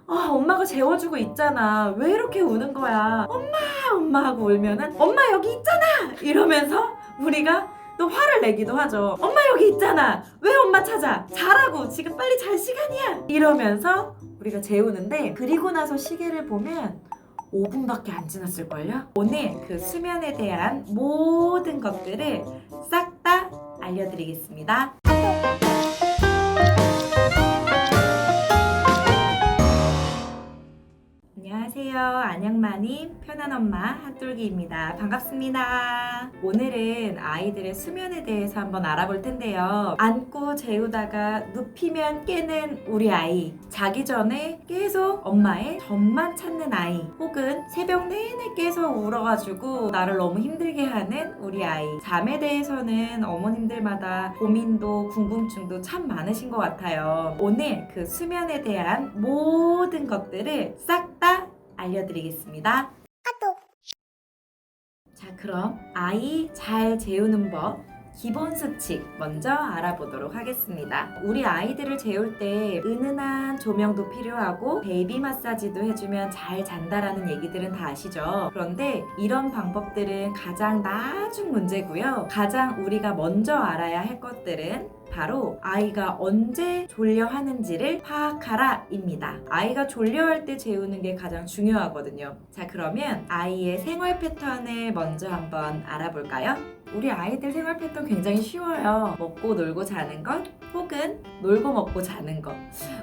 엄마가 재워주고 있잖아. 왜 이렇게 우는 거야? 엄마 하고 울면은 엄마 여기 있잖아! 이러면서 우리가 또 화를 내기도 하죠. 엄마 여기 있잖아! 왜 엄마 찾아? 자라고! 지금 빨리 잘 시간이야! 이러면서 우리가 재우는데, 그리고 나서 시계를 보면 5분밖에 안 지났을걸요? 오늘 그 수면에 대한 모든 것들을 싹 다 알려드리겠습니다. 안녕하세요. 안녕마님 편안엄마 핫돌기입니다. 반갑습니다. 오늘은 아이들의 수면에 대해서 한번 알아볼 텐데요. 안고 재우다가 눕히면 깨는 우리 아이, 자기 전에 계속 엄마의 젖만 찾는 아이, 혹은 새벽 내내 깨서 울어가지고 나를 너무 힘들게 하는 우리 아이, 잠에 대해서는 어머님들마다 고민도 궁금증도 참 많으신 것 같아요. 오늘 그 수면에 대한 모든 것들을 싹 다 알려드리겠습니다. 자, 그럼 아이 잘 재우는 법 기본 수칙 먼저 알아보도록 하겠습니다. 우리 아이들을 재울 때 은은한 조명도 필요하고 베이비 마사지도 해주면 잘 잔다라는 얘기들은 다 아시죠? 그런데 이런 방법들은 가장 나중 문제고요. 가장 우리가 먼저 알아야 할 것들은 바로 아이가 언제 졸려 하는지를 파악하라 입니다. 아이가 졸려할 때 재우는 게 가장 중요하거든요. 자, 그러면 아이의 생활 패턴을 먼저 한번 알아볼까요? 우리 아이들 생활 패턴 굉장히 쉬워요. 먹고 놀고 자는 것, 혹은 놀고 먹고 자는 것.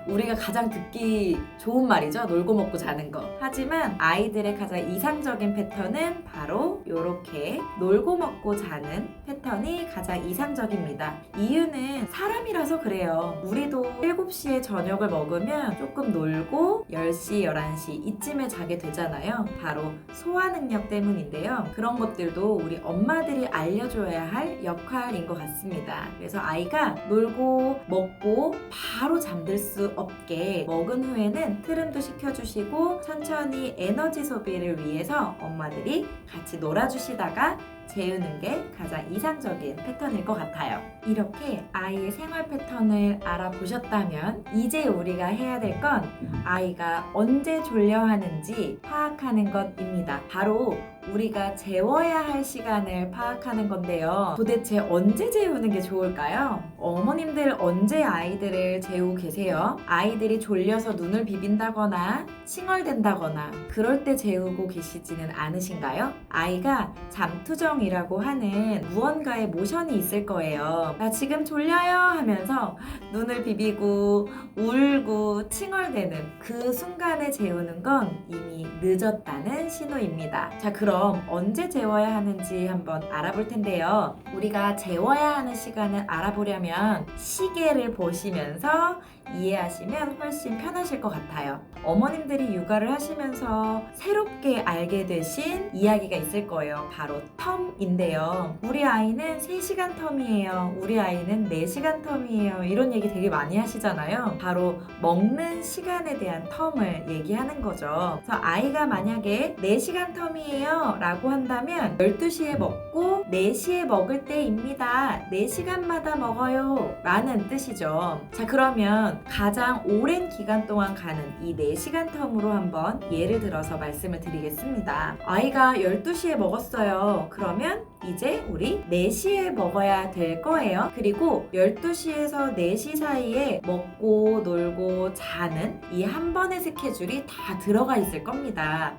우리가 가장 듣기 좋은 말이죠. 놀고 먹고 자는 것. 하지만 아이들의 가장 이상적인 패턴은 바로 이렇게 놀고 먹고 자는 패턴이 가장 이상적입니다. 이유는 사람이라서 그래요. 우리도 7시에 저녁을 먹으면 조금 놀고 10시, 11시 이쯤에 자게 되잖아요. 바로 소화 능력 때문인데요. 그런 것들도 우리 엄마들이 알려줘야 할 역할인 것 같습니다. 그래서 아이가 놀고 먹고 바로 잠들 수 없게 먹은 후에는 트름도 시켜주시고 천천히 에너지 소비를 위해서 엄마들이 같이 놀아주시다가 재우는 게 가장 이상적인 패턴일 것 같아요. 이렇게 아이의 생활 패턴을 알아보셨다면 이제 우리가 해야 될 건 아이가 언제 졸려 하는지 파악하는 것입니다. 바로 우리가 재워야 할 시간을 파악하는 건데요. 도대체 언제 재우는 게 좋을까요? 어머님들 언제 아이들을 재우고 계세요? 아이들이 졸려서 눈을 비빈다거나 칭얼댄다거나 그럴 때 재우고 계시지는 않으신가요? 아이가 잠투정이라고 하는 무언가의 모션이 있을 거예요. 나 지금 졸려요 하면서 눈을 비비고 울고 칭얼대는 그 순간에 재우는 건 이미 늦었다는 신호입니다. 자, 그럼 언제 재워야 하는지 한번 알아볼 텐데요. 우리가 재워야 하는 시간을 알아보려면 시계를 보시면서 이해하시면 훨씬 편하실 것 같아요. 어머님들이 육아를 하시면서 새롭게 알게 되신 이야기가 있을 거예요. 바로 텀인데요. 우리 아이는 3시간 텀이에요. 우리 아이는 4시간 텀이에요. 이런 얘기 되게 많이 하시잖아요. 바로 먹는 시간에 대한 텀을 얘기하는 거죠. 그래서 아이가 만약에 4시간 텀이에요 라고 한다면 12시에 먹고 4시에 먹을 때입니다. 4시간마다 먹어요 라는 뜻이죠. 자, 그러면 가장 오랜 기간 동안 가는 이 4시간 텀으로 한번 예를 들어서 말씀을 드리겠습니다. 아이가 12시에 먹었어요. 그러면 이제 우리 4시에 먹어야 될 거예요. 그리고 12시에서 4시 사이에 먹고 놀고 자는 이 한 번의 스케줄이 다 들어가 있을 겁니다.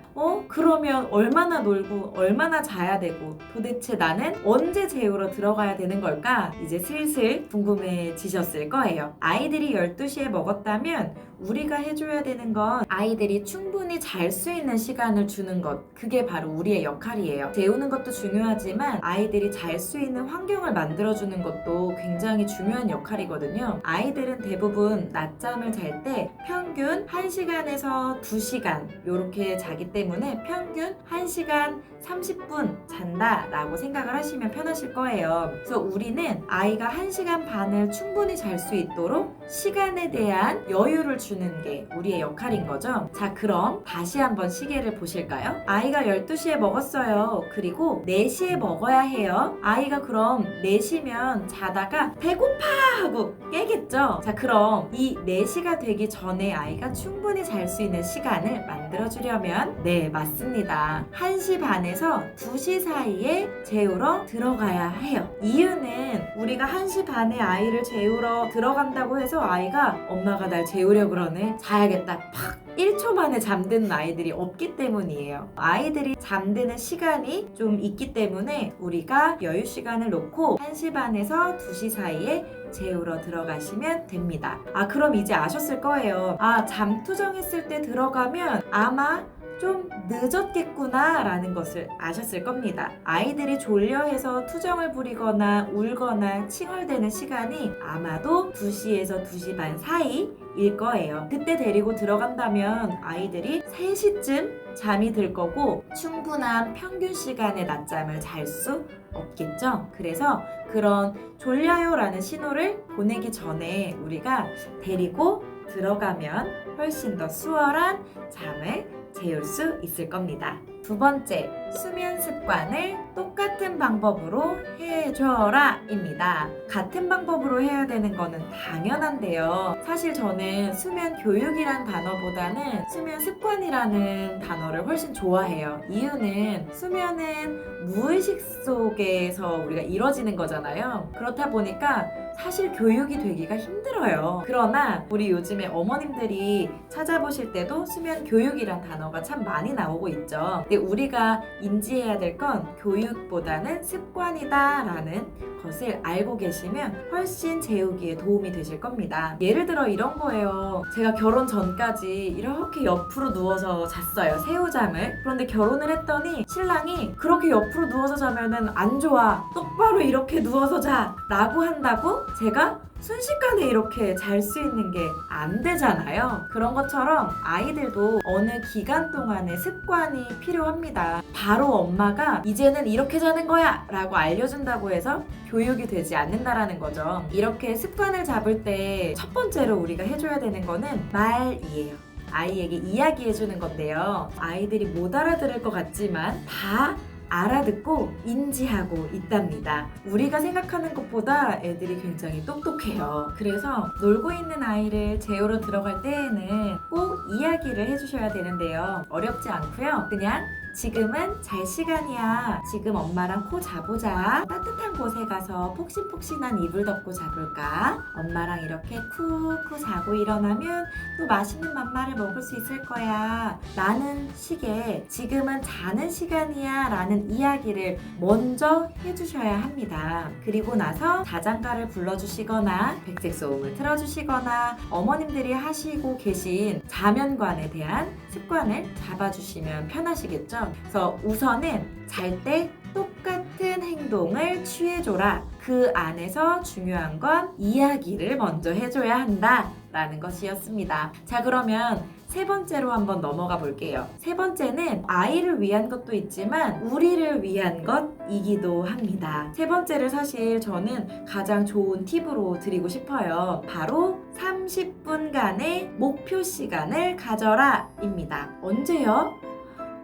그러면 얼마나 놀고 얼마나 자야 되고 도대체 나는 언제 재우러 들어가야 되는 걸까? 이제 슬슬 궁금해지셨을 거예요. 아이들이 12시에 먹었다면 우리가 해줘야 되는 건 아이들이 충분히 잘 수 있는 시간을 주는 것, 그게 바로 우리의 역할이에요. 재우는 것도 중요하지만 아이들이 잘 수 있는 환경을 만들어주는 것도 굉장히 중요한 역할이거든요. 아이들은 대부분 낮잠을 잘 때 평균 1시간에서 2시간 이렇게 자기 때문에 평균 1시간 30분 잔다 라고 생각을 하시면 편하실 거예요. 그래서 우리는 아이가 1시간 반을 충분히 잘 수 있도록 시간에 대한 여유를 주는 게 우리의 역할인 거죠. 자, 그럼 다시 한번 시계를 보실까요? 아이가 12시에 먹었어요. 그리고 4시에 먹어야 해요. 아이가 그럼 4시면 자다가 배고파 하고 깨겠죠. 자, 그럼 이 4시가 되기 전에 아이가 충분히 잘 수 있는 시간을 만들어주려면, 네, 맞습니다, 1시 반에서 2시 사이에 재우러 들어가야 해요. 이유는 우리가 1시 반에 아이를 재우러 들어간다고 해서 아이가 엄마가 날 재우려 그러네, 자야겠다, 팍 1초 만에 잠드는 아이들이 없기 때문이에요. 아이들이 잠드는 시간이 좀 있기 때문에 우리가 여유 시간을 놓고 1시 반에서 2시 사이에 재우러 들어가시면 됩니다. 아, 그럼 이제 아셨을 거예요. 아, 잠투정했을 때 들어가면 아마 좀 늦었겠구나 라는 것을 아셨을 겁니다. 아이들이 졸려해서 투정을 부리거나 울거나 칭얼대는 시간이 아마도 2시에서 2시 반 사이일 거예요. 그때 데리고 들어간다면 아이들이 3시쯤 잠이 들 거고 충분한 평균 시간의 낮잠을 잘 수 없겠죠. 그래서 그런 졸려요 라는 신호를 보내기 전에 우리가 데리고 들어가면 훨씬 더 수월한 잠을 재울 수 있을 겁니다. 두 번째, 수면 습관을 똑같은 방법으로 해줘라 입니다. 같은 방법으로 해야 되는 거는 당연한데요. 사실 저는 수면 교육이란 단어보다는 수면 습관이라는 단어를 훨씬 좋아해요. 이유는 수면은 무의식 속에서 우리가 이뤄지는 거잖아요. 그렇다 보니까 사실 교육이 되기가 힘들어요. 그러나 우리 요즘에 어머님들이 찾아보실 때도 수면 교육이란 단어가 참 많이 나오고 있죠. 근데 우리가 인지해야 될 건 교육보다는 습관이다 라는 것을 알고 계시면 훨씬 재우기에 도움이 되실 겁니다. 예를 들어 이런 거예요. 제가 결혼 전까지 이렇게 옆으로 누워서 잤어요. 새우잠을. 그런데 결혼을 했더니 신랑이 그렇게 옆으로 누워서 자면은 안 좋아, 똑바로 이렇게 누워서 자 라고 한다고 제가 순식간에 이렇게 잘 수 있는 게 안 되잖아요. 그런 것처럼 아이들도 어느 기간 동안의 습관이 필요합니다. 바로 엄마가 이제는 이렇게 자는 거야 라고 알려준다고 해서 교육이 되지 않는다라는 거죠. 이렇게 습관을 잡을 때 첫 번째로 우리가 해줘야 되는 거는 말이에요. 아이에게 이야기해주는 건데요. 아이들이 못 알아들을 것 같지만 다 알아듣고 인지하고 있답니다. 우리가 생각하는 것보다 애들이 굉장히 똑똑해요. 그래서 놀고 있는 아이를 재우러 들어갈 때에는 꼭 이야기를 해주셔야 되는데요. 어렵지 않고요. 그냥 지금은 잘 시간이야. 지금 엄마랑 코 자보자. 따뜻한 곳에 가서 폭신폭신한 이불 덮고 자볼까? 엄마랑 이렇게 쿡쿡 자고 일어나면 또 맛있는 맘마를 먹을 수 있을 거야. 라는 식의 지금은 자는 시간이야 라는 이야기를 먼저 해주셔야 합니다. 그리고 나서 자장가를 불러주시거나 백색소음을 틀어주시거나 어머님들이 하시고 계신 자면관에 대한 습관을 잡아주시면 편하시겠죠? 그래서 우선은 잘 때 똑같은 행동을 취해줘라. 그 안에서 중요한 건 이야기를 먼저 해줘야 한다 라는 것이었습니다. 자, 그러면 세 번째로 한번 넘어가 볼게요. 세 번째는 아이를 위한 것도 있지만 우리를 위한 것이기도 합니다. 세 번째를 사실 저는 가장 좋은 팁으로 드리고 싶어요. 바로 30분간의 목표 시간을 가져라 입니다. 언제요?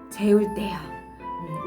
재울 때요.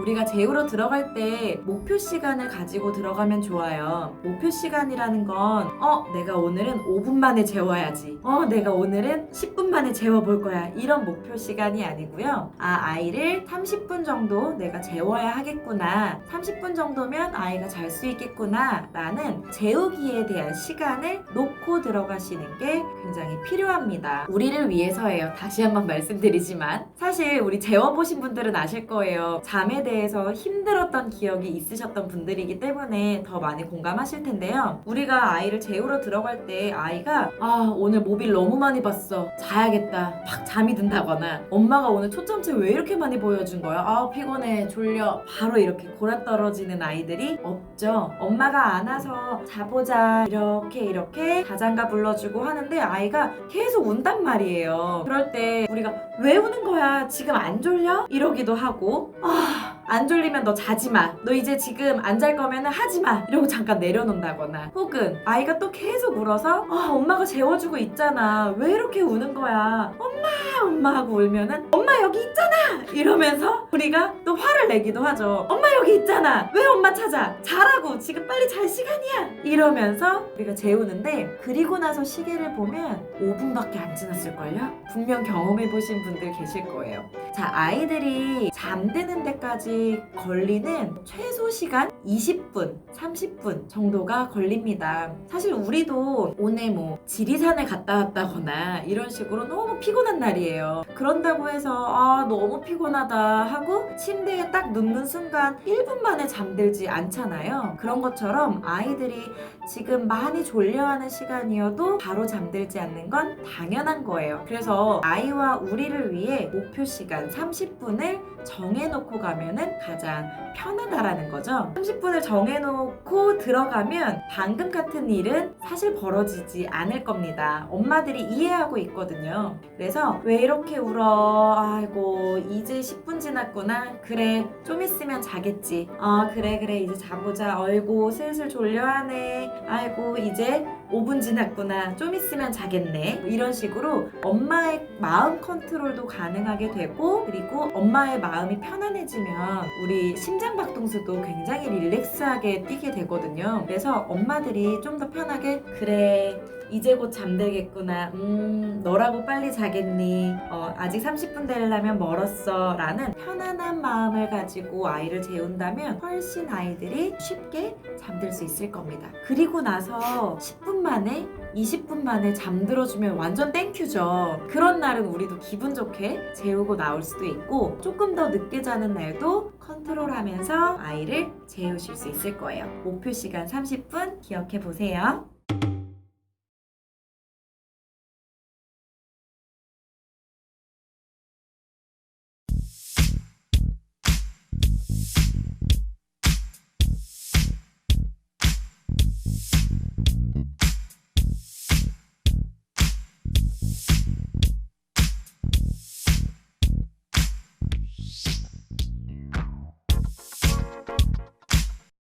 우리가 재우러 들어갈 때 목표 시간을 가지고 들어가면 좋아요. 목표 시간이라는 건 내가 오늘은 5분 만에 재워야지. 내가 오늘은 10분 만에 재워볼 거야. 이런 목표 시간이 아니고요. 아이를 30분 정도 내가 재워야 하겠구나. 30분 정도면 아이가 잘 수 있겠구나. 라는 재우기에 대한 시간을 놓고 들어가시는 게 굉장히 필요합니다. 우리를 위해서예요. 다시 한번 말씀드리지만 사실 우리 재워보신 분들은 아실 거예요. 잠에 대해서 힘들었던 기억이 있으셨던 분들이기 때문에 더 많이 공감하실 텐데요. 우리가 아이를 재우러 들어갈 때 아이가 오늘 모빌 너무 많이 봤어, 자야겠다, 막 잠이 든다거나 엄마가 오늘 초점체 왜 이렇게 많이 보여준 거야, 피곤해, 졸려, 바로 이렇게 골아떨어지는 아이들이 없죠. 엄마가 안아서 자보자 이렇게 자장가 불러주고 하는데 아이가 계속 운단 말이에요. 그럴 때 우리가 왜 우는 거야, 지금 안 졸려? 이러기도 하고 안 졸리면 너 자지 마. 너 이제 지금 안 잘 거면 하지 마. 이러고 잠깐 내려놓는다거나 혹은 아이가 또 계속 울어서 엄마가 재워주고 있잖아. 왜 이렇게 우는 거야? 엄마 하고 울면은 엄마 여기 있잖아 이러면서 우리가 또 화를 내기도 하죠. 엄마 여기 있잖아. 왜 엄마 찾아? 자라고. 지금 빨리 잘 시간이야. 이러면서 우리가 재우는데 그리고 나서 시계를 보면 5분밖에 안 지났을걸요? 분명 경험해보신 분들 계실 거예요. 자, 아이들이 잠드는 데까지 걸리는 최소 시간 20분, 30분 정도가 걸립니다. 사실 우리도 오늘 뭐 지리산에 갔다 왔다거나 이런 식으로 너무 피곤한 날이에요. 그런다고 해서 너무 피곤하다 하고 침대에 딱 눕는 순간 1분 만에 잠들지 않잖아요. 그런 것처럼 아이들이 지금 많이 졸려하는 시간이어도 바로 잠들지 않는 건 당연한 거예요. 그래서 아이와 우리를 위해 목표 시간 30분을 정해놓고 가면은 가장 편하다라는 거죠. 30분을 정해놓고 들어가면 방금 같은 일은 사실 벌어지지 않을 겁니다. 엄마들이 이해하고 있거든요. 그래서 왜 이렇게 울어? 아이고 이제 10분 지났구나. 그래 좀 있으면 자겠지. 그래 이제 자보자. 어이고 슬슬 졸려하네. 아이고 이제 5분 지났구나. 좀 있으면 자겠네. 이런 식으로 엄마의 마음 컨트롤도 가능하게 되고 그리고 엄마의 마음이 편안해지면 우리 심장박동수도 굉장히 릴렉스하게 뛰게 되거든요. 그래서 엄마들이 좀 더 편하게 그래 이제 곧 잠들겠구나. 너라고 빨리 자겠니? 아직 30분 되려면 멀었어. 라는 편안한 마음을 가지고 아이를 재운다면 훨씬 아이들이 쉽게 잠들 수 있을 겁니다. 그리고 나서 10분 만에 20분 만에 잠들어주면 완전 땡큐죠. 그런 날은 우리도 기분 좋게 재우고 나올 수도 있고 조금 더 늦게 자는 날도 컨트롤하면서 아이를 재우실 수 있을 거예요. 목표 시간 30분 기억해 보세요.